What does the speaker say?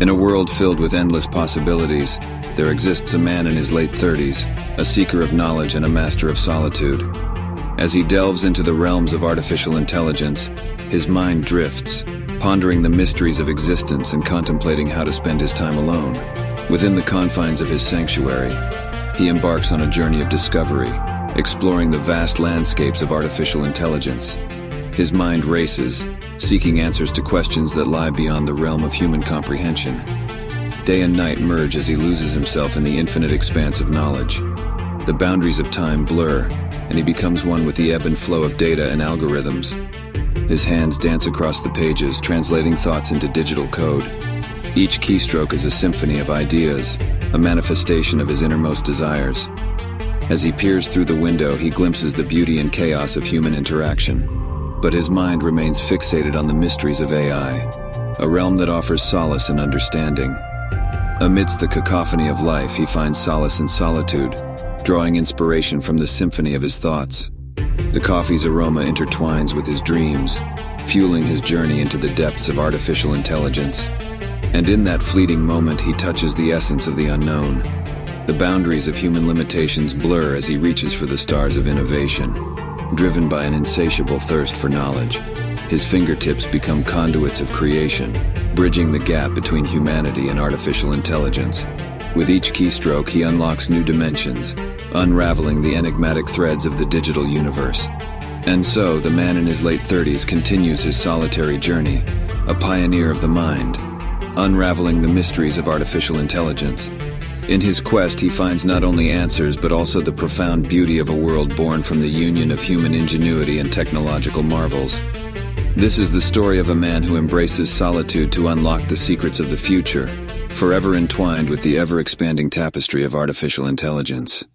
In a world filled with endless possibilities, there exists a man in his late 30s, a seeker of knowledge and a master of solitude. As he delves into the realms of artificial intelligence, his mind drifts, pondering the mysteries of existence and contemplating how to spend his time alone. Within the confines of his sanctuary, he embarks on a journey of discovery, exploring the vast landscapes of artificial intelligence. His mind races, seeking answers to questions that lie beyond the realm of human comprehension. Day and night merge as he loses himself in the infinite expanse of knowledge. The boundaries of time blur, and he becomes one with the ebb and flow of data and algorithms. His hands dance across the pages, translating thoughts into digital code. Each keystroke is a symphony of ideas, a manifestation of his innermost desires. As he peers through the window, he glimpses the beauty and chaos of human interaction. But his mind remains fixated on the mysteries of AI, a realm that offers solace and understanding. Amidst the cacophony of life, he finds solace in solitude, drawing inspiration from the symphony of his thoughts. The coffee's aroma intertwines with his dreams, fueling his journey into the depths of artificial intelligence. And in that fleeting moment, he touches the essence of the unknown. The boundaries of human limitations blur as he reaches for the stars of innovation. Driven by an insatiable thirst for knowledge, his fingertips become conduits of creation, bridging the gap between humanity and artificial intelligence. With each keystroke, he unlocks new dimensions, unraveling the enigmatic threads of the digital universe. And so, the man in his late 30s continues his solitary journey, a pioneer of the mind, unraveling the mysteries of artificial intelligence. In his quest, he finds not only answers but also the profound beauty of a world born from the union of human ingenuity and technological marvels. This is the story of a man who embraces solitude to unlock the secrets of the future, forever entwined with the ever-expanding tapestry of artificial intelligence.